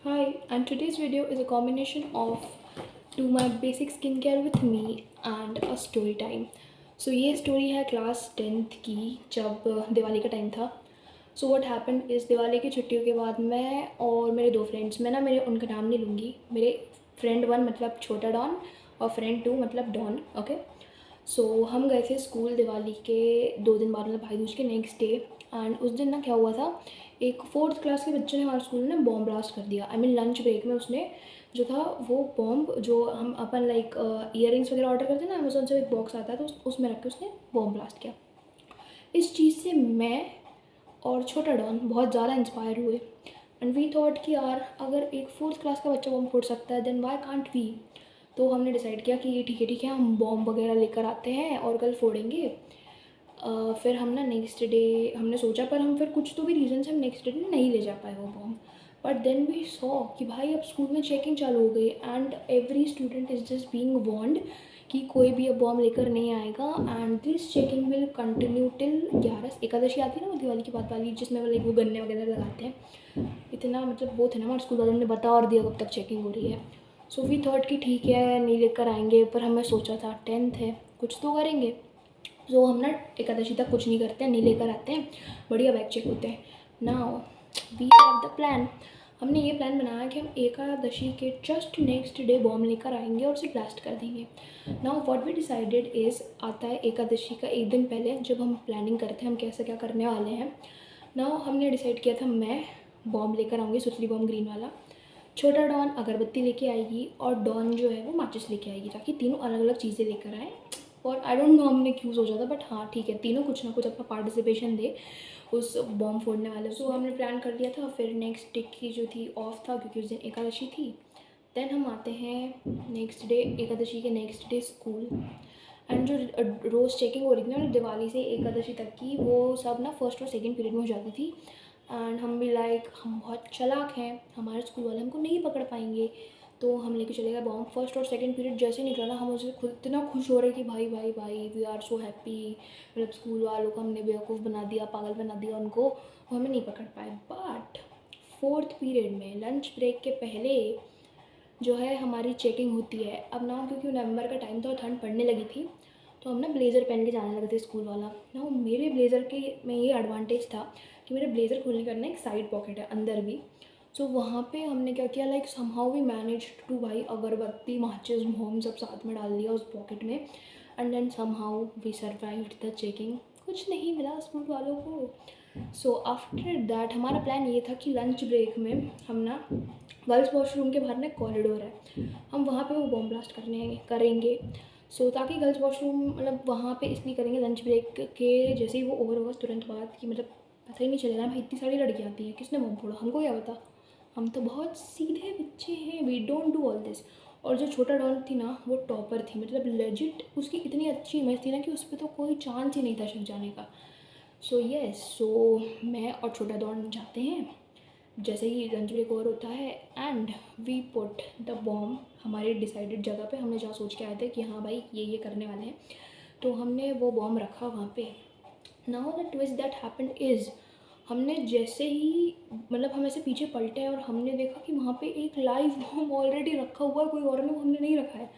Hi, and today's video is a combination of do my basic skincare with me and a story time. So ये story है class 10th की जब दिवाली का time था. So what happened is Diwali की छुट्टियों के बाद मैं और मेरे दो फ्रेंड्स, मैं ना मेरे उनका नाम नहीं लूँगी, मेरे फ्रेंड 1 मतलब छोटा डॉन और फ्रेंड 2 मतलब डॉन. ओके. सो हम गए थे स्कूल दिवाली के 2 दिन बाद, मतलब भाई दूज के नेक्स्ट डे. एंड उस दिन ना क्या हुआ था, एक 4th क्लास के बच्चे ने हमारे स्कूल में बॉम्ब ब्लास्ट कर दिया. आई मीन लंच ब्रेक में उसने जो था वो बॉम्ब, जो हम अपन लाइक ईयरिंग्स वगैरह ऑर्डर करते हैं ना अमेजोन से, एक बॉक्स आता है तो उसमें रख के उसने बॉम्ब ब्लास्ट किया. इस चीज़ से मैं और छोटा डॉन बहुत ज़्यादा इंस्पायर हुए. एंड वी थॉट कि यार अगर एक 4th क्लास का बच्चा बॉम्ब फोड़ सकता है देन वाई कांट वी. तो हमने डिसाइड किया कि ये ठीक है, हम बॉम्ब वगैरह लेकर आते हैं और कल फोड़ेंगे. फिर हम ना नेक्स्ट डे हमने सोचा, पर हम फिर कुछ तो भी रीज़न से हम नेक्स्ट डे नहीं ले जा पाए वो bomb. But then we saw कि भाई अब स्कूल में चेकिंग चालू हो गई and every student is just being warned कि कोई भी अब बॉम्ब लेकर नहीं आएगा. And this checking will continue till 11 Ekadashi आती है ना, वो दिवाली की बात वाली जिसमें लाइक वो गन्ने वगैरह लगाते हैं. इतना मतलब वो थे ना हमारे स्कूल वालों ने बता और दिया कब तक चेकिंग हो रही है. सो वी थॉट कि ठीक है नहीं लेकर आएंगे, पर हमें सोचा था 10th है कुछ तो करेंगे. जो हम ना एकादशी तक कुछ नहीं करते हैं, नहीं लेकर आते हैं, बढ़िया बैग चेक होते हैं. Now we have the plan. हमने ये प्लान बनाया कि हम एकादशी के जस्ट नेक्स्ट डे बॉम्ब लेकर आएंगे और उसे ब्लास्ट कर देंगे. Now what we decided is, आता है एकादशी का एक दिन पहले जब हम प्लानिंग करते हैं हम कैसे क्या करने वाले हैं. नाउ हमने डिसाइड किया था मैं बॉम्ब लेकर आऊँगी, सुतली बॉम्ब ग्रीन वाला. छोटा डॉन अगरबत्ती लेके आएगी और डॉन जो है वो माचिस लेके आएगी, ताकि तीनों अलग अलग चीज़ें लेकर आए. और आई डोंट नो हमने क्यों सोचा था, बट हाँ ठीक है, तीनों कुछ ना कुछ अपना पार्टिसिपेशन दे उस बॉम्ब फोड़ने वाले. सो हमने प्लान कर लिया था. फिर नेक्स्ट डे की जो थी ऑफ था क्योंकि उस दिन एकादशी थी. देन हम आते हैं नेक्स्ट डे, एकादशी के नेक्स्ट डे स्कूल. एंड जो रोज़ चेकिंग हो रही थी ना दिवाली से एकादशी तक की, वो सब ना फर्स्ट और सेकंड पीरियड में हो जाती थी. एंड हम भी लाइक हम बहुत चालाक हैं, हमारे स्कूल वाले हमको नहीं पकड़ पाएंगे. तो हम लेके चले गए बॉम्ब. फर्स्ट और सेकंड पीरियड जैसे निकला ना, हम उससे खुद इतना खुश हो रहे कि भाई भाई भाई वी आर सो हैप्पी. मतलब स्कूल वालों को हमने बेवकूफ़ बना दिया, पागल बना दिया उनको, वो हमें नहीं पकड़ पाए. बट 4th पीरियड में लंच ब्रेक के पहले जो है हमारी चेकिंग होती है. अब ना क्योंकि नवंबर का टाइम था और ठंड पड़ने लगी थी, तो हम ना ब्लेज़र पहन के जाने लगे थे स्कूल वाला ना. मेरे ब्लेज़र के में ये एडवांटेज था कि मेरे ब्लेज़र खोलने का ना एक साइड पॉकेट है अंदर भी. सो वहाँ पे हमने क्या किया, like somehow we manage to भाई अगरबत्ती माचिस मोम सब साथ में डाल दिया उस पॉकेट में. And then somehow we survived the checking. कुछ नहीं मिला स्कूल वालों को. सो आफ्टर दैट हमारा प्लान ये था कि लंच ब्रेक में हम ना गर्ल्स वॉशरूम के बाहर ना कॉरिडोर है, हम वहाँ पे वो बॉम्ब ब्लास्ट करेंगे. सो ताकि गर्ल्स वॉशरूम मतलब वहाँ पे इसलिए करेंगे लंच ब्रेक के जैसे ही वो ओवर होगा तुरंत बाद, कि मतलब पता ही नहीं चलेगा भाई इतनी सारी लड़कियाँ आती हैं किसने बॉम्ब फोड़ा, हमको क्या पता, हम तो बहुत सीधे बच्चे हैं, we don't do all this. और जो छोटा डॉन थी ना वो टॉपर थी, मतलब लेजिट उसकी इतनी अच्छी इमेज थी ना कि उस पर तो कोई चांस ही नहीं था शिव जाने का. सो येस, सो मैं और छोटा डॉन जाते हैं जैसे ही लंच ब्रेक ओवर होता है. And we put the bomb हमारे डिसाइडेड जगह पे, हमने जहाँ सोच के आए थे कि हाँ भाई ये करने वाले हैं, तो हमने वो बॉम्ब रखा वहाँ पे. Now the twist that happened is, हमने जैसे ही मतलब हम ऐसे पीछे पलटे और हमने देखा कि वहाँ पे एक लाइव बॉम्ब ऑलरेडी रखा हुआ है, कोई और ने, वो हमने नहीं रखा है.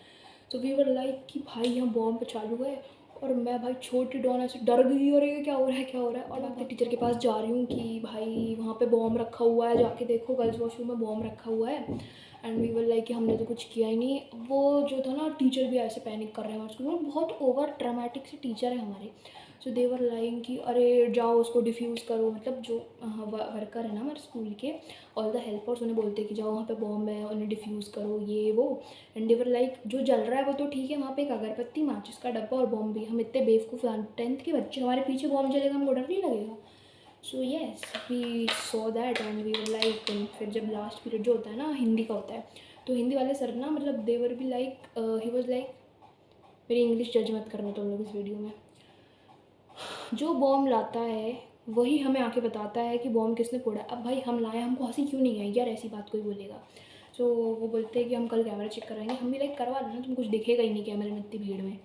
तो वी वर लाइक कि भाई यहाँ बॉम्ब चालू है. और मैं भाई छोटी डॉन ऐसे डर गई, और ये क्या हो रहा है क्या हो रहा है. और मैं टीचर के पास जा रही हूँ कि भाई वहाँ पे बॉम्ब रखा हुआ है, जाके देखो गर्ल्स वॉशरूम में बॉम्ब रखा हुआ है. एंड वी वर लाइक कि हमने तो कुछ किया ही नहीं. वो जो था ना टीचर भी ऐसे पैनिक कर रहे हैं हमारे स्कूल में, बहुत ओवर ड्रामेटिक से टीचर है हमारे. सो दे वर लाइक कि अरे जाओ उसको डिफ्यूज़ करो, मतलब जो वर्कर है ना हमारे स्कूल के, ऑल द हेल्पर्स उन्हें बोलते हैं कि जाओ वहाँ पे बॉम्ब है उन्हें डिफ्यूज़ करो ये वो. एंड दे वर लाइक जो जल रहा है वो तो ठीक है, वहाँ पे एक अगरबत्ती माचिस का डब्बा और बॉम्ब भी. हम इतने बेवकूफ़ 10th के बच्चे, हमारे पीछे बॉम्ब जलेगा हमको डर नहीं लगेगा. So yes we saw that and we were like. फिर जब लास्ट पीरियड जो होता है ना हिंदी का होता है, तो हिंदी वाले सर ना मतलब दे वर भी लाइक ही वॉज लाइक, मेरी इंग्लिश जज मत करना तुम लोग इस वीडियो में. जो बॉम्ब लाता है वही हमें आके बताता है कि बॉम्ब किसने फोड़ा. अब भाई हम लाए, हमको हंसी क्यों नहीं आई यार, ऐसी बात कोई बोलेगा. सो वो बोलते हैं कि हम कल कैमरा चेक कराएंगे. हम भी लाइक करवा लेना, तुम कुछ दिखेगा ही नहीं कैमरे में इतनी भीड़ में.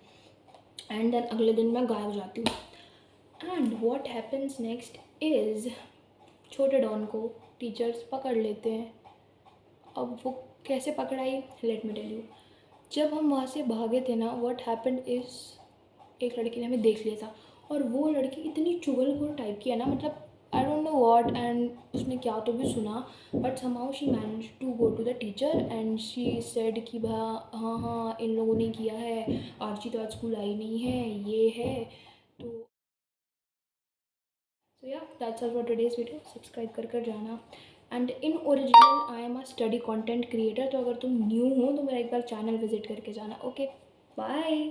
एंड देन अगले दिन मैं गायब हो जाती हूँ. And what happens next is, छोटे डॉन को टीचर्स पकड़ लेते हैं. अब वो कैसे पकड़ आई, लेट मी टेल यू। जब हम वहाँ से भागे थे ना, व्हाट हैपेंड इज़, एक लड़की ने हमें देख लिया था, और वो लड़की इतनी चुगलखोर टाइप की है ना, मतलब I don't know what, and उसने क्या तो भी सुना, but somehow she manage to go to the teacher and she said कि भा हाँ हाँ इन लोगों ने किया है, आर्ची तो आज स्कूल आई नहीं है, ये है। तो सो या that's all for today's video. Subscribe कर जाना। And in original I am a study content creator, तो अगर तुम न्यू हो तो मेरा एक बार चैनल विजिट करके जाना। Okay, bye.